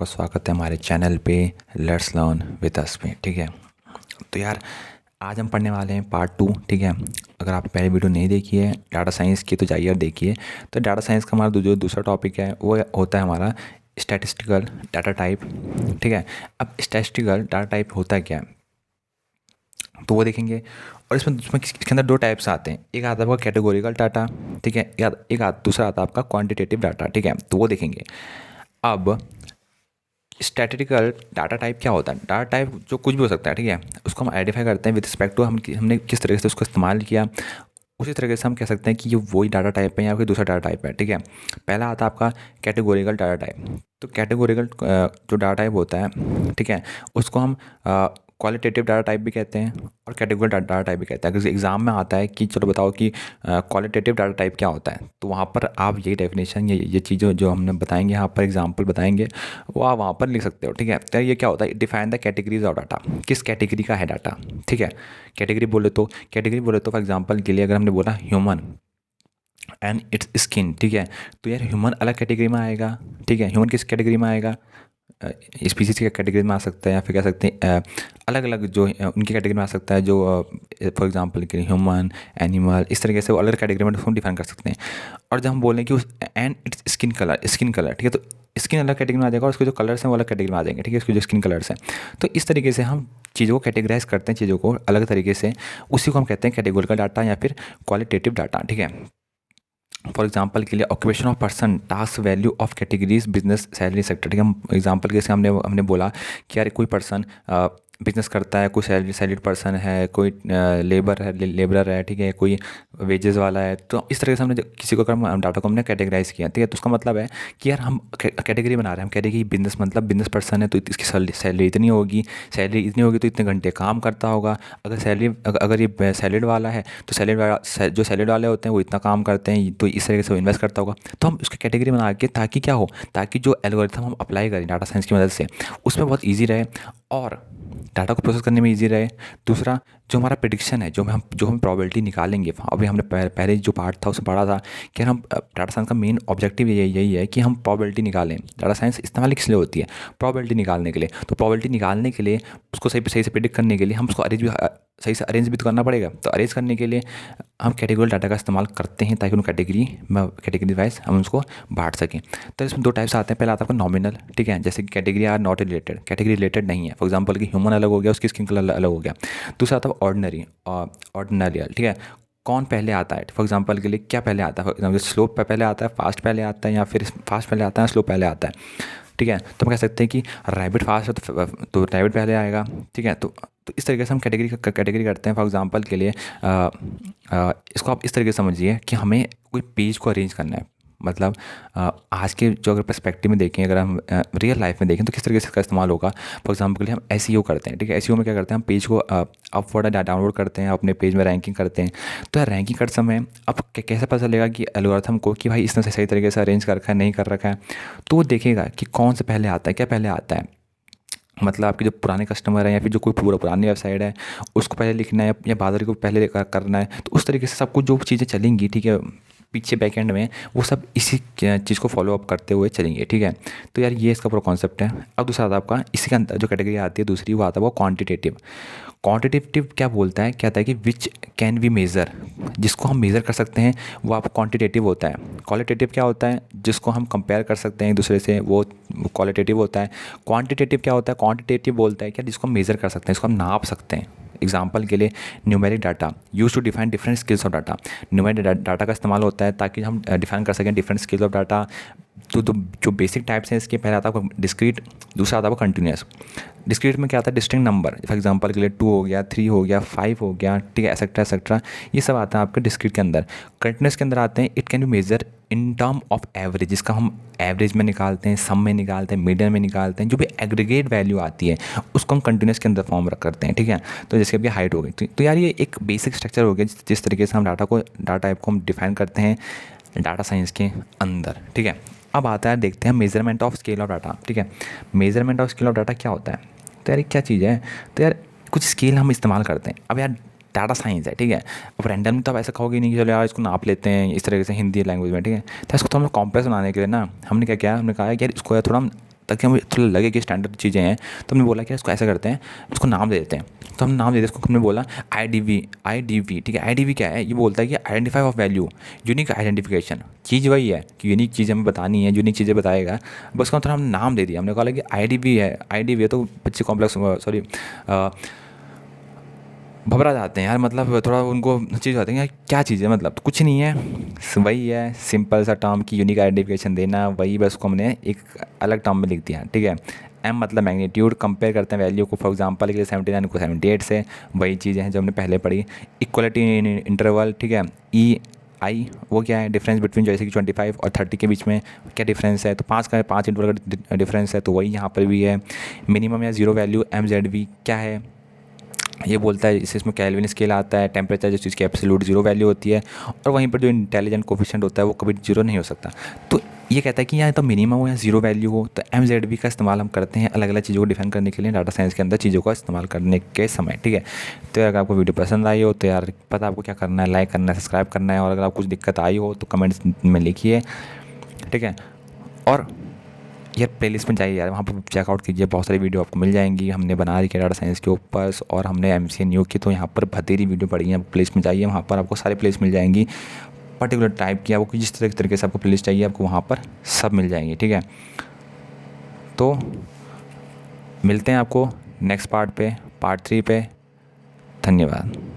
आपका स्वागत है हमारे चैनल पे लेट्स लर्न विद अस पे। ठीक है, तो यार आज हम पढ़ने वाले हैं पार्ट 2। ठीक है, अगर आपने पहले वीडियो नहीं देखी है डाटा साइंस की तो जाइए और देखिए। तो डाटा साइंस का हमारा जो दूसरा टॉपिक है वो होता है हमारा स्टैटिस्टिकल डाटा टाइप। ठीक है, अब स्टैटिस्टिकल डाटा टाइप होता है क्या, तो वो देखेंगे। और इसमें इसके अंदर दो टाइप्स आते हैं, एक आता है आपका कैटेगोरिकल डाटा, ठीक है, दूसरा आता है आपका क्वांटिटेटिव डाटा। ठीक है, तो वो देखेंगे। अब स्टैटिस्टिकल डाटा टाइप क्या होता है? डाटा टाइप जो कुछ भी हो सकता है, ठीक है, उसको हम आइडेंटिफाई करते हैं विद रिस्पेक्ट टू हमने किस तरीके से उसको इस्तेमाल किया। उसी तरीके से हम कह सकते हैं कि ये वही डाटा टाइप है या फिर दूसरा डाटा टाइप है। ठीक है, पहला आता है आपका कैटेगोरिकल डाटा टाइप। तो कैटेगोरिकल जो डाटा टाइप होता है, ठीक है, उसको हम क्वालिटेटिव डाटा टाइप भी कहते हैं और कैटेगोरिकल डाटा टाइप भी कहते हैं। अगर एग्जाम में आता है कि चलो बताओ कि क्वालिटेटिव डाटा टाइप क्या होता है, तो वहाँ पर आप ये डेफिनेशन ये चीज़ें जो हमने बताएंगे यहाँ पर एग्जाम्पल बताएंगे वो आप वहाँ पर लिख सकते हो। ठीक है, तो ये क्या होता है, define the categories of data, किस कैटेगरी का है डाटा। ठीक है, कैटेगरी बोले तो फॉर एग्जाम्पल के लिए अगर हमने बोला ह्यूमन एंड इट्स स्किन, ठीक है, तो यार ह्यूमन अलग कैटेगरी में आएगा। ठीक है, ह्यूमन किस कैटेगरी में आएगा, स्पीसीज की कैटेगरी में आ सकता है, या फिर कह सकते हैं अलग अलग जो उनकी कैटेगरी में आ सकता है, जो फॉर एग्जांपल के लिए ह्यूमन, एनिमल, इस तरीके से वो अलग कैटेगरी में उसको डिफाइन कर सकते हैं। और जब हम बोलें कि उस एंड इट्स स्किन कलर, ठीक है, तो स्किन अलग कैटेगरी में आ जाएगा और उसके जो कलर्स हैं वो अलग कैटेगरी में आ जाएंगे। ठीक है, उसके जो स्किन कलर्स हैं, तो इस तरीके से हम चीज़ों को कैटेगराइज करते हैं, चीज़ों को अलग तरीके से, उसी को हम कहते हैं कैटेगोरिकल डाटा या फिर क्वालिटेटिव डाटा। ठीक है, फॉर एग्जाम्पल के लिए occupation of person, task, value of categories, business, salary, sector. ठीक है, हम एग्जाम्पल के जैसे हमने बोला कि यार कोई पर्सन बिजनेस करता है, कोई सैलरीड पर्सन है, कोई लेबरर है, ठीक है, कोई वेजेस वाला है। तो इस तरह से हमने किसी को डाटा को हमने कैटेगराइज किया। ठीक है, तो उसका मतलब है कि यार हम कैटेगरी बना रहे हैं। हम कह रहे हैं कि बिजनेस मतलब बिजनेस पर्सन है तो इसकी सैलरी इतनी होगी, सैलरी इतनी होगी तो इतने घंटे काम करता होगा। अगर ये सैलरीड वाला है तो जो सैलरीड वाले होते हैं वो इतना काम करते हैं, तो इस तरीके से वो इन्वेस्ट करता होगा। तो हम उसकी कैटेगरी बना के, ताकि क्या हो, ताकि जो एल्गोरिथम हम अप्लाई करें डाटा साइंस की मदद से उसमें बहुत ईजी रहे और डाटा को प्रोसेस करने में इजी रहे। दूसरा, जो हमारा प्रेडिक्शन है, जो हम प्रोबेबिलिटी निकालेंगे, अभी हमने पहले जो पार्ट था उसमें पढ़ा था कि हम डाटा साइंस का मेन ऑब्जेक्टिव यही है कि हम प्रोबेबिलिटी निकालें। डाटा साइंस इस्तेमाल किस लिए होती है? प्रोबेबिलिटी निकालने के लिए। तो प्रोबेबिलिटी निकालने के लिए उसको सही से प्रेडिक्ट करने के लिए हम उसको सही से अरेंज भी तो करना पड़ेगा। तो अरेंज करने के लिए हम कैटेगोरिकल डाटा का इस्तेमाल करते हैं ताकि उन कैटेगरी वाइज हम उसको बांट सकें। तो इसमें दो टाइप्स आते हैं। पहला आता है आपका नॉमिनल, ठीक है, जैसे कि category are not related, category related नहीं है। फॉर एग्जांपल कि ह्यूमन अलग हो गया, उसकी स्किन कलर अलग हो गया। दूसरा आता है ऑर्डिनरी, ऑर्डिनरियल, ठीक है, कौन पहले आता है। फॉर एग्जांपल के लिए क्या पहले आता है, फॉर एग्जाम्पल स्लोप पहले आता है, फास्ट पहले आता है, या फिर फास्ट पहले आता है, स्लो पहले आता है। ठीक है, तो हम कह सकते हैं कि रैबिट फास्ट है तो रैबिट पहले आएगा। ठीक है, तो इस तरीके से हम कैटेगरी करते हैं। फॉर एग्जांपल के लिए इसको आप इस तरीके से समझिए कि हमें कोई पेज को अरेंज करना है। मतलब आज के जो अगर पर्सपेक्टिव में देखें, अगर हम रियल लाइफ में देखें तो किस तरीके से इसका इस्तेमाल होगा। फॉर एग्जांपल के लिए हम एसईओ करते हैं। ठीक है, एसईओ में क्या करते हैं, हम पेज को अपवर्ड डाउनलोड करते हैं, अपने पेज में रैंकिंग करते हैं। तो यार रैंकिंग करते समय अब कैसे पता चलेगा कि एल्गोरिथम को कि भाई इसने सही तरीके से अरेंज कर रखा है, नहीं कर रखा है। तो वो देखेगा कि कौन से पहले आता है, क्या पहले आता है। मतलब आपके जो पुराने कस्टमर हैं या फिर जो कोई पुरानी वेबसाइट है उसको पहले लिखना है या बादल को पहले करना है। तो उस तरीके से सब कुछ जो चीज़ें चलेंगी, ठीक है, पीछे बैकएंड में वो सब इसी चीज़ को फॉलो अप करते हुए चलेंगे। ठीक है, तो यार ये इसका पूरा कॉन्सेप्ट है। अब दूसरा आता है आपका, इसी के अंदर जो कैटेगरी आती है दूसरी, वो आता है वो क्वांटिटेटिव। क्वांटिटेटिव क्या बोलता है, कहता है कि विच कैन वी मेज़र, जिसको हम मेज़र कर सकते हैं वो आप क्वांटिटेटिव होता है। क्वालिटेटिव क्या होता है, जिसको हम कंपेयर कर सकते हैं एक दूसरे से, वो क्वालिटेटिव होता है। क्वांटिटेटिव क्या होता है, क्वांटिटेटिव बोलता है क्या, जिसको हम मेज़र कर सकते हैं, इसको हम नाप सकते हैं। एग्जाम्पल के लिए numeric data use to define different skills of data. Numeric data का इस्तेमाल होता है ताकि हम डिफाइन कर सकें डिफरेंट स्किल्स ऑफ डाटा। तो जो बेसिक टाइप्स हैं इसके, पहले आता है डिस्क्रीट, दूसरा आता है कंटिन्यूस। डिस्क्रीट में क्या आता है, डिस्टिंक्ट नंबर, फॉर एग्जांपल के लिए 2 हो गया, 3 हो गया, 5 हो गया, ठीक है, एक्सेट्रा एक्सेट्रा, ये सब आता है आपके डिस्क्रीट के अंदर। कंटिन्यूस के अंदर आते हैं it can be measure in term of average, जिसका हम एवरेज में निकालते हैं, सम में निकालते हैं, मीडियन में निकालते हैं, जो भी एग्रीगेट वैल्यू आती है उसको हम कंटिन्यूस के अंदर फॉर्म करते हैं। ठीक है, तो जैसे अभी हाइट हो गई, तो यार ये एक बेसिक स्ट्रक्चर हो गया जिस तरीके से हम डाटा टाइप को हम डिफाइन करते हैं डाटा साइंस के अंदर। ठीक है, अब आता है, देखते हैं measurement of scale of data. ठीक है, measurement of scale of data क्या होता है, तो यार क्या चीज़ है, तो यार कुछ स्केल हम इस्तेमाल करते हैं। अब यार डाटा साइंस है, ठीक है, अब रैंडम तो आप ऐसा कहोगे नहीं कि चलो यार इसको नाप लेते हैं इस तरीके से हिंदी लैंग्वेज में। ठीक है, तो इसको थोड़ा कॉम्प्लेक्स बनाने के लिए ना हमने क्या किया, हमने कहा कि यार इसको थोड़ा ताकि हमें थोड़ा लगे कि स्टैंडर्ड चीज़ें हैं। तो हमने बोला कि इसको ऐसा करते हैं, इसको नाम दे देते हैं। तो हम नाम दे देते इसको, हमने बोला IDV, ठीक है। IDV क्या है, ये बोलता है कि identify of value, unique identification. चीज़ वही है कि यूनिक चीज़ हमें बतानी है, यूनिक चीज़ें बताएगा, बस उसका थोड़ा हम नाम दे दिया। हमने कहा कि IDV है तो बच्चे कॉम्प्लेक्स सॉरी घबरा जाते हैं यार, मतलब थोड़ा उनको चीज़ होती है यार क्या चीज़ है, मतलब तो कुछ नहीं है, वही है सिंपल सा टर्म की यूनिक आइडेंटिफिकेशन देना, वही बस उसको हमने एक अलग टर्म में लिख दिया, ठीक है। M मतलब मैग्नीट्यूड, कंपेयर करते हैं वैल्यू को, फॉर एग्जांपल के लिए 79 को 78 से, वही चीज़ें हैं जो हमने पहले पढ़ी। इक्वलिटी इंटरवल, ठीक है। EI वो क्या है, डिफरेंस बिटवीन जैसे कि 25 और 30 के बीच में क्या डिफरेंस है, तो 5 इंटरवल का डिफरेंस है, तो वही यहाँ पर भी है। मिनिमम या जीरो वैल्यू MZV क्या है, ये बोलता है, इसमें केल्विन स्केल आता है, टेम्परेचर जिस चीज़ की एब्सोल्यूट जीरो वैल्यू होती है, और वहीं पर जो इंटेलिजेंट कोफिशिएंट होता है वो कभी जीरो नहीं हो सकता। तो ये कहता है कि यहाँ तो मिनिमम हो या जीरो वैल्यू हो, तो MZV का इस्तेमाल हम करते हैं अलग अलग चीज़ों को डिफाइन करने के लिए डाटा साइंस के अंदर चीज़ों का इस्तेमाल करने के समय, ठीक है। तो अगर आपको वीडियो पसंद आई हो तो यार पता आपको क्या करना है, लाइक करना है, सब्सक्राइब करना है, और अगर आपको कुछ दिक्कत आई हो तो कमेंट्स में लिखिए, ठीक है। और यार प्लेलिस्ट में जाइए यार, वहाँ पर चेकआउट कीजिए, बहुत सारी वीडियो आपको मिल जाएंगी, हमने बना रही है डाटा साइंस के ऊपर, और हमने MCA न्यू की, तो यहाँ पर बतेरी वीडियो पड़ी है। प्लेलिस्ट में जाइए, वहाँ पर आपको सारी प्लेलिस्ट मिल जाएंगी, पर्टिकुलर टाइप की, आपको जिस तरीके से आपको प्लेलिस्ट चाहिए आपको वहाँ पर सब मिल जाएंगी, ठीक है। तो मिलते हैं आपको नेक्स्ट पार्ट पे, पार्ट 3 पे। धन्यवाद।